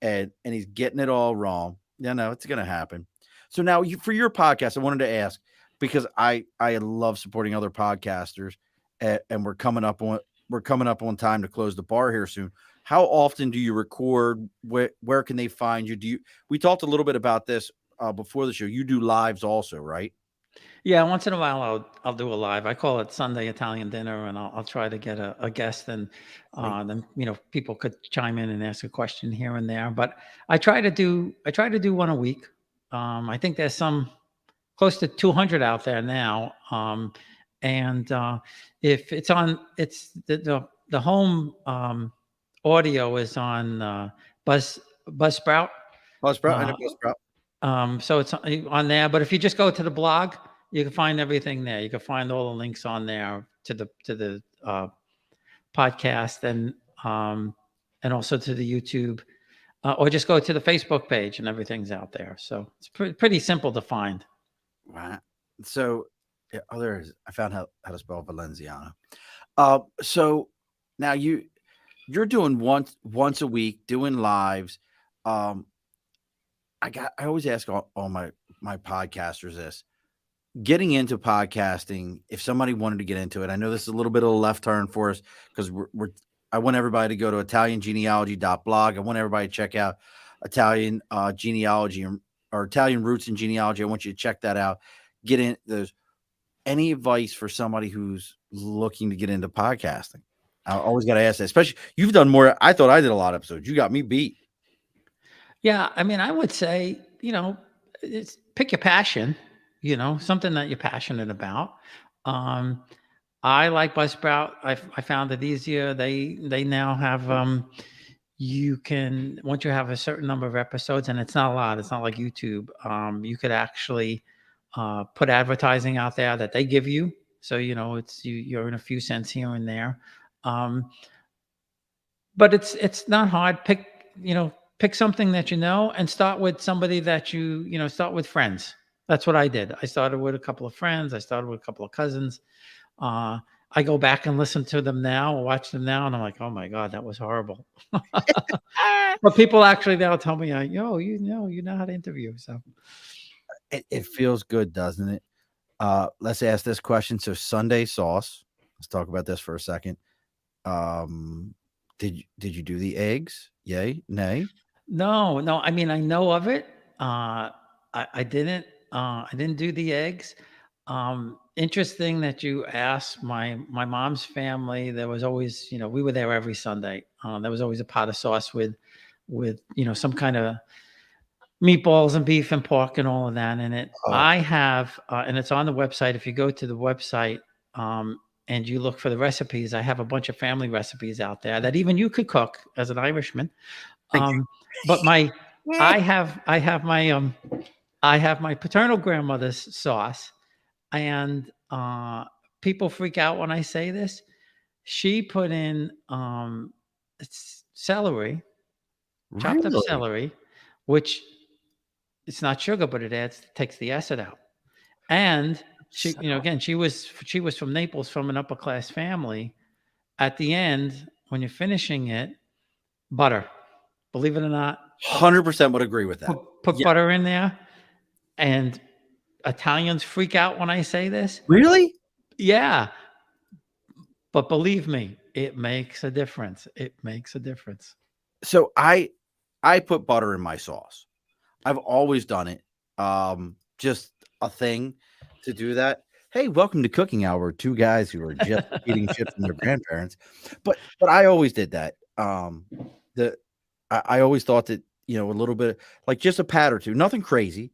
and he's getting it all wrong." No, it's going to happen. So now, for your podcast, I wanted to ask, because I love supporting other podcasters, and we're coming up on time to close the bar here soon. How often do you record? Where can they find you? We talked a little bit about this before the show. You do lives also, right? Yeah, once in a while I'll do a live. I call it Sunday Italian dinner, and I'll try to get a guest, and then people could chime in and ask a question here and there. But I try to do one a week. I think there's some close to 200 out there now, and if it's on, it's the home audio is on Buzzsprout. Buzzsprout, I know Buzzsprout. So it's on there. But if you just go to the blog, you can find everything there. You can find all the links on there to the podcast and also to the YouTube. or just go to the Facebook page and everything's out there. So it's pretty simple to find. Wow. So, there is. I found how to spell Valenciano. So now you're doing once a week doing lives. Um, I always ask all my podcasters this: getting into podcasting. If somebody wanted to get into it, I know this is a little bit of a left turn for us because we're I want everybody to go to ItalianGenealogy.blog. I want everybody to check out Italian genealogy or Italian roots and genealogy. I want you to check that out. Get in. There's any advice for somebody who's looking to get into podcasting? I always got to ask that, especially you've done more. I thought I did a lot of episodes. You got me beat. Yeah, I mean, I would say, it's pick your passion, something that you're passionate about. Um, I like Buzzsprout. I found it easier. They now have you can, once you have a certain number of episodes, and it's not a lot, it's not like YouTube. You could actually put advertising out there that they give you. So it's you're in a few cents here and there. Um, but it's not hard. Pick something that and start with somebody that start with friends. That's what I did. I started with a couple of friends. I started with a couple of cousins. Uh, I go back and listen to them now, or watch them now, and I'm like, oh my god, that was horrible. But people actually now tell me, you know how to interview. So It feels good, doesn't it? Let's ask this question. So Sunday sauce. Let's talk about this for a second. Did you do the eggs? Yay, nay? no, no. I mean, I know of it. I didn't. I didn't do the eggs. Interesting that you asked. My mom's family. There was always, we were there every Sunday. There was always a pot of sauce with some kind of meatballs and beef and pork and all of that in it. Oh, I have, and it's on the website. If you go to the website and you look for the recipes, I have a bunch of family recipes out there that even you could cook as an Irishman. thank you. But I have my paternal grandmother's sauce, and people freak out when I say this. She put in it's celery, chopped up Really? celery, which it's not sugar, but takes the acid out. And she, So- again, she was from Naples, from an upper class family. At the end, when you're finishing it, butter. Believe it or not, 100% would agree with that. put Yeah. butter in there. And Italians freak out when I say this. Really? Yeah, but believe me, it makes a difference. It makes a difference. So I put butter in my sauce. I've always done it. Just a thing to do that. Hey, welcome to Cooking Hour. Two guys who are just eating shit from their grandparents. But I always did that. I always thought that, a little bit like just a pat or two, nothing crazy.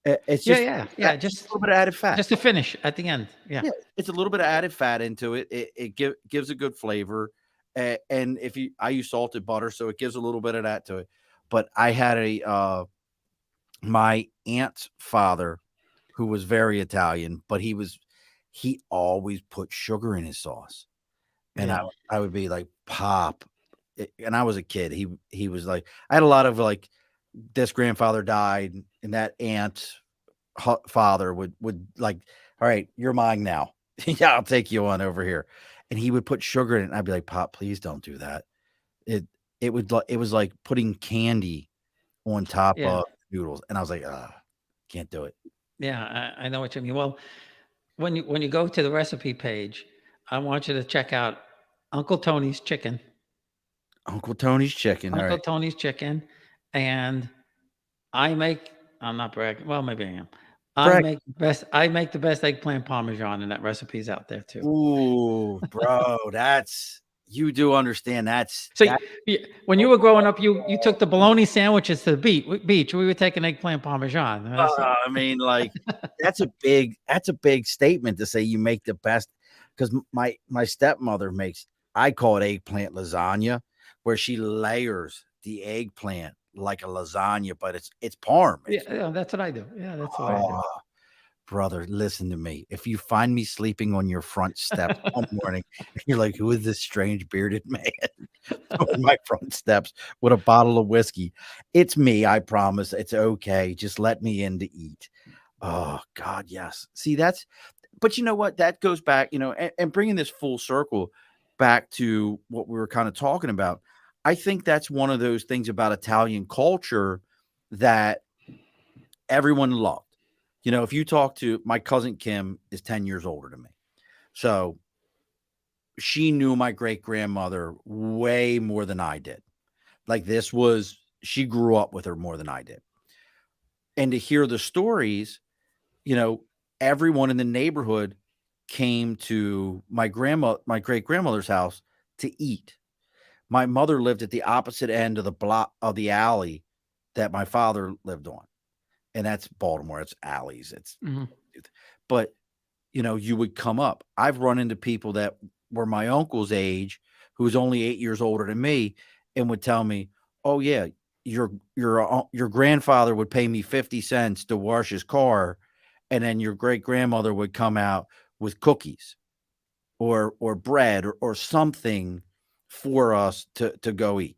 It's just Yeah. just a little bit of added fat. Just to finish at the end. Yeah. Yeah, it's a little bit of added fat into it. It gives a good flavor. And I use salted butter, so it gives a little bit of that to it. But I had my aunt's father who was very Italian, but he always put sugar in his sauce. And Yeah. I would be like, "Pop." And I was a kid. He was like, I had a lot of like, this grandfather died, and that aunt father would like, all right, you're mine now. Yeah, I'll take you on over here. And he would put sugar in it, and I'd be like, Pop, please don't do that. It was like putting candy on top Yeah. of noodles, and I was like, can't do it. Yeah. I know what you mean. Well, when you go to the recipe page, I want you to check out Uncle Tony's chicken. Uncle Tony's chicken. All Uncle right. Tony's chicken, and I'm not bragging. Well, maybe I am. Brag. I make the best eggplant parmesan, and that recipe's out there too. Ooh, bro, you do understand So that. when you were growing up, you took the bologna sandwiches to the beach. We would take an eggplant parmesan. I mean, like, that's a big statement to say you make the best, because my stepmother makes, I call it eggplant lasagna, where she layers the eggplant like a lasagna, but it's parm. Yeah, that's what I do. Yeah, that's what I do. brother, listen to me. If you find me sleeping on your front steps one morning, and you're like, who is this strange bearded man on my front steps with a bottle of whiskey? It's me, I promise. It's okay. Just let me in to eat. Oh God, yes. See, but you know what? That goes back, and bringing this full circle back to what we were kind of talking about. I think that's one of those things about Italian culture that everyone loved. If you talk to my cousin Kim is 10 years older than me. So she knew my great grandmother way more than I did. Like she grew up with her more than I did. And to hear the stories, everyone in the neighborhood came to my great grandmother's house to eat. My mother lived at the opposite end of the block of the alley that my father lived on. And that's Baltimore. It's alleys. Mhm. But you would come up. I've run into people that were my uncle's age, who was only 8 years older than me, and would tell me, "Oh yeah, your grandfather would pay me 50 cents to wash his car, and then your great grandmother would come out with cookies or bread or something for us to go eat."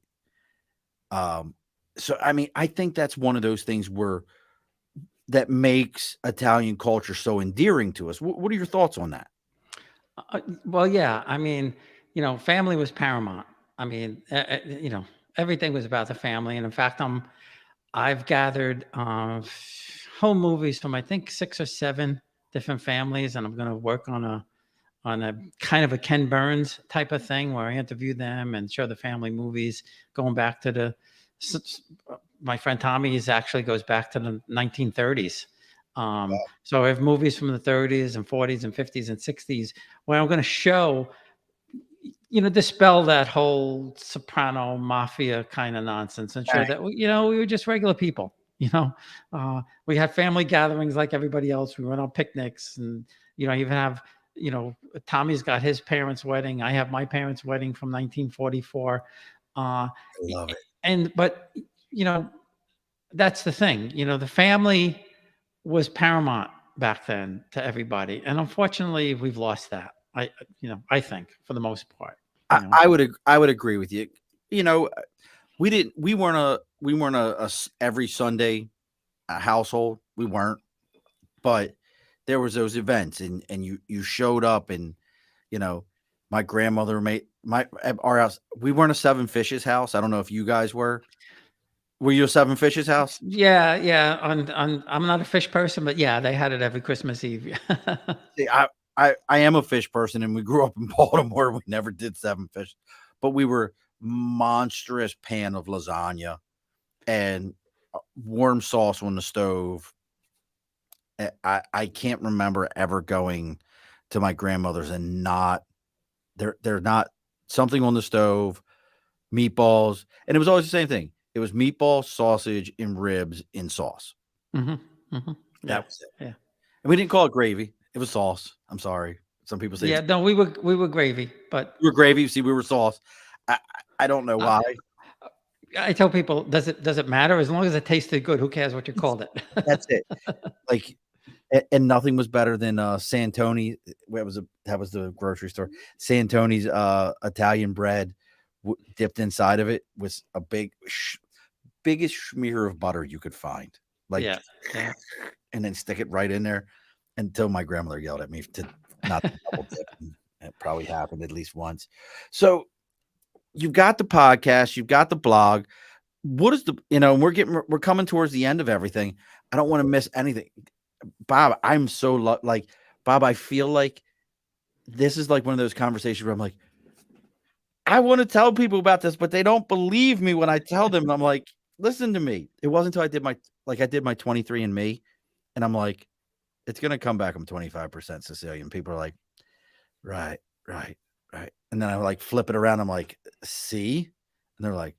So I mean, I think that's one of those things that makes Italian culture so endearing to us. What are your thoughts on that? Well, yeah. I mean, family was paramount. I mean, everything was about the family. And in fact, I've gathered home movies from I think 6 or 7 different families, and I'm going to work on a kind of a Ken Burns type of thing where I interview them and show the family movies going back to my friend Tommy's actually goes back to the 1930s. So I have movies from the 30s and 40s and 50s and 60s where I'm going to show, dispel that whole soprano mafia kind of nonsense and show Right. that, we were just regular people. We had family gatherings like everybody else. We went on picnics and, even have, Tommy's got his parents' wedding. I have my parents' wedding from 1944. I love it. But, that's the thing, the family was paramount back then to everybody. And unfortunately, we've lost that. I think for the most part, I would agree with you. You know, we weren't a every Sunday household. We weren't, but there was those events, and you showed up, and you know, my grandmother made at our house. We weren't a Seven Fishes house. I don't know if you guys were. Were you a Seven Fishes house? Yeah, yeah. I'm not a fish person, but yeah, they had it every Christmas Eve. See, I am a fish person, and we grew up in Baltimore. We never did Seven Fish, but we were monstrous pan of lasagna and warm sauce on the stove. I can't remember ever going to my grandmother's and not they're not something on the stove, meatballs, and it was always the same thing. It was meatball, sausage, and ribs in sauce. Hmm. Hmm. That Yeah, was it. yeah, And we didn't call it gravy. It was sauce. I'm sorry. Some people say yeah. it's No, we were gravy, but we were gravy. See, we were sauce. I I don't know I, why. I tell people, does it matter as long as it tasted good? Who cares what you called it? That's it. Like, and nothing was better than Santoni. That was the grocery store. Santoni's Italian bread dipped inside of it was a biggest smear of butter you could find. Like, Yeah, yeah. and then stick it right in there until my grandmother yelled at me to not to double dip. And it probably happened at least once. So you've got the podcast, you've got the blog. What is we're coming towards the end of everything. I don't want to miss anything. Bob, I'm so like Bob, I feel like this is like one of those conversations where I'm like, I want to tell people about this, but they don't believe me when I tell them. I'm like, listen to me. It wasn't until I did my 23andMe, and I'm like, it's gonna come back. I'm 25% Sicilian. People are like, right, right, right. And then I like flip it around. I'm like, see? And they're like,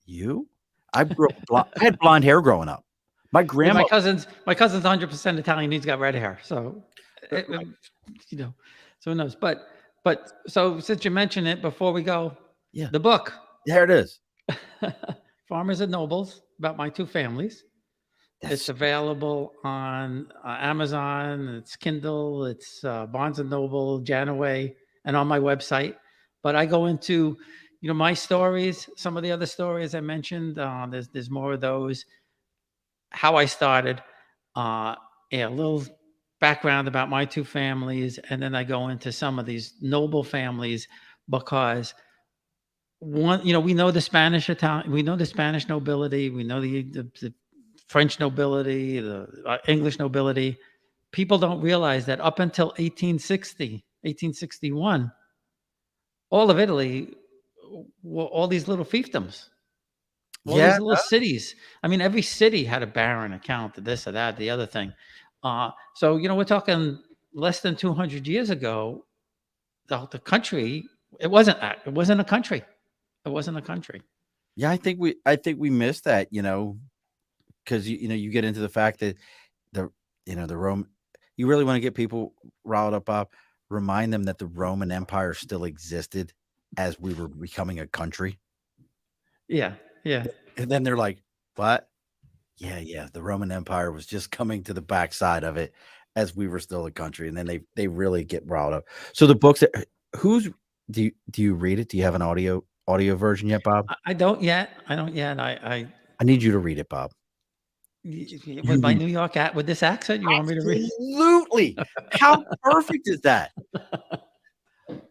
you? I grew up I had blonde hair growing up. My Yeah, grandma, my cousin's 100% Italian. He's got red hair, so it, right, you know, so who knows? But so since you mentioned it, before we go, yeah, the book, there it is. Farmers and Nobles, about my two families. It's available on Amazon, it's Kindle, it's Barnes and Noble, Janaway, and on my website. But I go into, my stories, some of the other stories I mentioned. There's more of those. How I started, uh, yeah, a little background about my two families, and then I go into some of these noble families because one, we know the Spanish Italian, we know the Spanish nobility, we know the French nobility, the English nobility. People don't realize that up until 1860, 1861, all of Italy were all these little fiefdoms, all Yeah. these little cities. I mean, every city had a baron, a count, this or that, the other thing. So, we're talking less than 200 years ago, the country, it wasn't a country. It wasn't a country. Yeah, I think we missed that, because you get into the fact that the the Rome you really want to get people riled up, Bob, remind them that the Roman Empire still existed as we were becoming a country. Yeah, yeah. And then they're like, "What?" Yeah, yeah, the Roman Empire was just coming to the backside of it as we were still a country, and then they really get riled up. So the books that who's do you read it? Do you have an audio version yet, Bob? I don't yet. I don't yet. I need you to read it, Bob. You With my read New York with this accent, you want me to read? Absolutely. How perfect is that?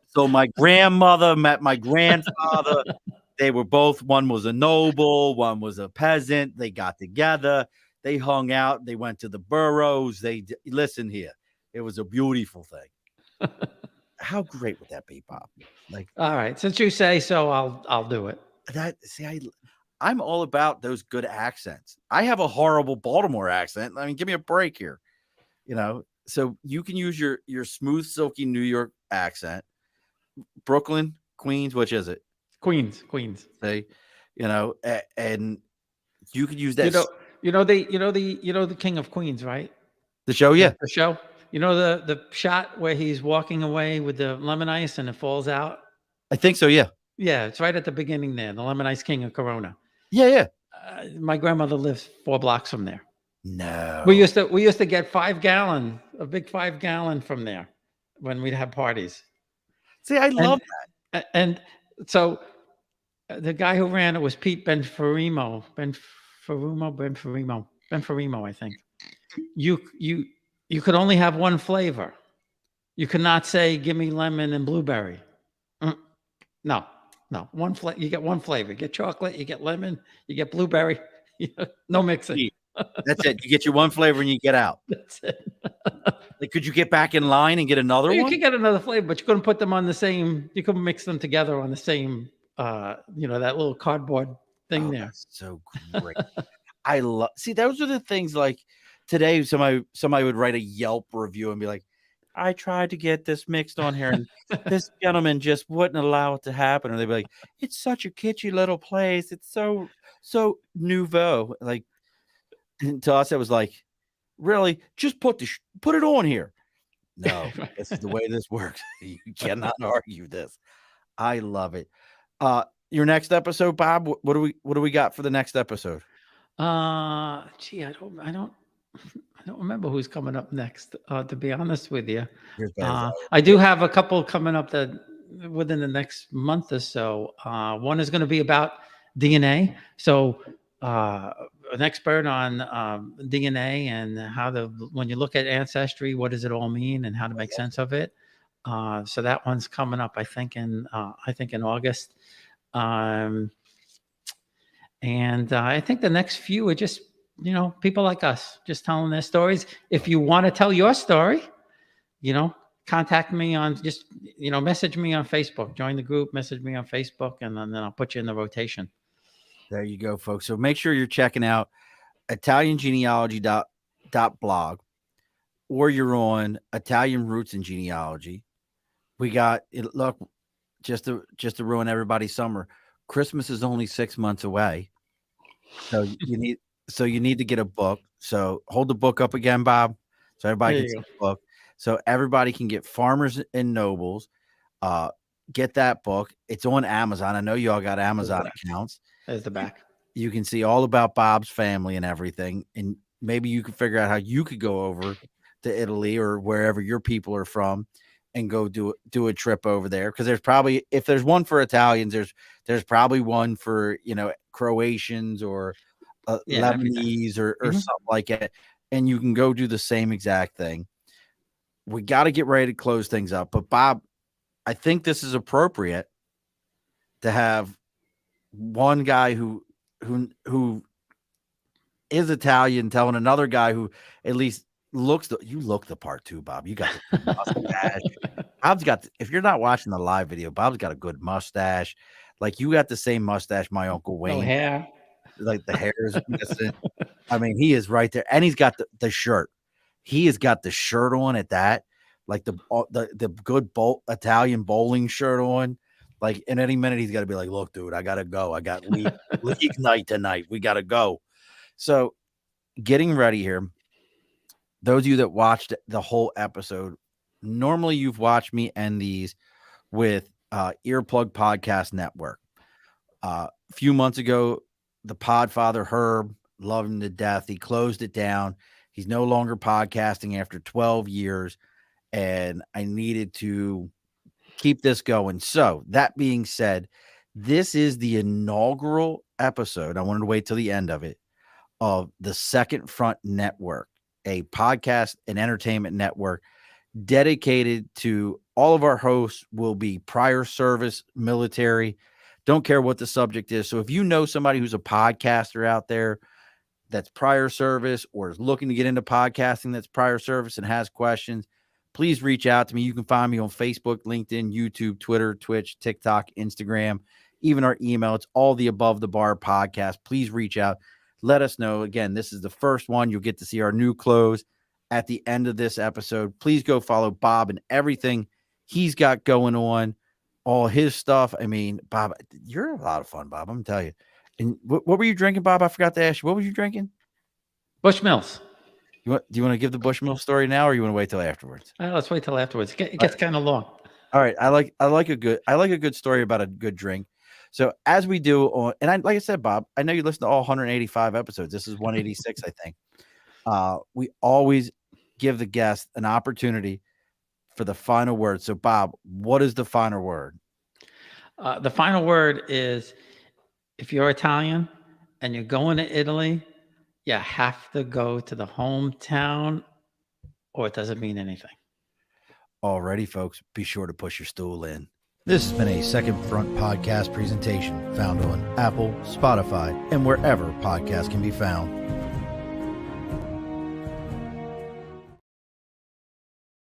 So my grandmother met my grandfather. They were both one was a noble, one was a peasant. They got together. They hung out. They went to the boroughs. Listen here. It was a beautiful thing. How great would that be, Bob? Like All right, since you say so, I'll do it. that. See, I'm all about those good accents. I have a horrible Baltimore accent. I mean, give me a break here. So you can use your smooth, silky New York accent. Brooklyn, Queens, which is it? Queens. Say, and you could use You that. know, the King of Queens, right? The show, The, yeah, the show. You know the shot where he's walking away with the lemon ice and it falls out. I think so. Yeah, Yeah, it's right at the beginning there. The lemon ice king of Corona. yeah, yeah. My grandmother lives 4 blocks from there. We No, used to get 5 gallon, a big 5 gallon from there when we'd have parties. see, I love. And so the guy who ran it was Pete Benfarimo, I think. You could only have one flavor. You could not say, "Give me lemon and blueberry." No, no. You get one flavor. You get chocolate. You get lemon. You get blueberry. No mixing. That's it. You get your one flavor and you get out. That's it. Like, could you get back in line and get another You one? could get another flavor, but you couldn't put them on the same. You couldn't mix them together on the same. That little cardboard thing Oh, there. that's so great. I love. See, those are the things like today. Somebody would write a Yelp review and be like, "I tried to get this mixed on here, and this gentleman just wouldn't allow it to happen." Or they'd be like, "It's such a kitschy little place. It's so nouveau." Like, and to us, it was like, "Really? Just put it on here." No, this is the way this works. You cannot argue this. I love it. Your next episode, Bob. What do we got for the next episode? Gee, I don't remember who's coming up next. To be honest with you, Here's Bez. I do have a couple coming up that within the next month or so. One is going to be about DNA. So, an expert on DNA and when you look at ancestry, what does it all mean and how to make sense of it. So that one's coming up, I think in August. And I think the next few are just, people like us just telling their stories. If you want to tell your story, contact me message me on Facebook, join the group, message me on Facebook, and then I'll put you in the rotation. There you go, folks. So make sure you're checking out ItalianGenealogy.blog, or you're on Italian Roots and Genealogy. We got it. Look, just to ruin everybody's summer. Christmas is only 6 months away. So you need to get a book. So hold the book up again, Bob, so everybody can see the book. So everybody can get Farmers and Nobles. Get that book. It's on Amazon. I know you all got Amazon accounts. There's the back. You can see all about Bob's family and everything. And maybe you could figure out how you could go over to Italy or wherever your people are from and go do a trip over there. Cause there's probably, if there's one for Italians, there's probably one for, Croatians or Yeah, that'd be nice. Lebanese or Mhm. something like that. And you can go do the same exact thing. We got to get ready to close things up. But Bob, I think this is appropriate to have one guy who is Italian telling another guy who at least you look the part too, Bob. You got the mustache. Bob's got if you're not watching the live video, Bob's got a good mustache. Like you got the same mustache my Uncle No Wayne. hair. Like the hair is missing. I mean, he is right there. And he's got the shirt. He has got the shirt on at that, like the good Italian bowling shirt on. Like in any minute, he's got to be like, look, dude, I gotta go. I got league night tonight. We gotta go. So getting ready here. Those of you that watched the whole episode, normally you've watched me end these with Earplug Podcast Network. A few months ago, the Podfather Herb, love him to death. He closed it down. He's no longer podcasting after 12 years, and I needed to keep this going. So that being said, this is the inaugural episode. I wanted to wait till the end of it of the Second Front Network, a podcast and entertainment network dedicated to all of our hosts will be prior service military. Don't care what the subject is. So if you know somebody who's a podcaster out there that's prior service or is looking to get into podcasting that's prior service and has questions, please reach out to me. You can find me on Facebook, LinkedIn, YouTube, Twitter, Twitch, TikTok, Instagram, even our email. It's all the Above the Bar podcast. Please reach out. Let us know. Again, this is the first one. You'll get to see our new clothes at the end of this episode. Please go follow Bob and everything he's got going on, all his stuff. I mean, Bob, you're a lot of fun, Bob. I'm going to tell you. And what were you drinking, Bob? I forgot to ask you. What were you drinking? Bushmills. Do you want to give the Bushmill story now, or you want to wait till afterwards? Let's wait till afterwards. It gets kind of long. All right. I like a good story about a good drink. So as we do on, and like I said, Bob, I know you listen to all 185 episodes. This is 186, I think. We always give the guest an opportunity for the final word. So, Bob, what is the final word? The final word is, if you're Italian and you're going to Italy, you have to go to the hometown, or it doesn't mean anything. Alrighty, folks, be sure to push your stool in. This has been a Second Front podcast presentation found on Apple, Spotify, and wherever podcasts can be found.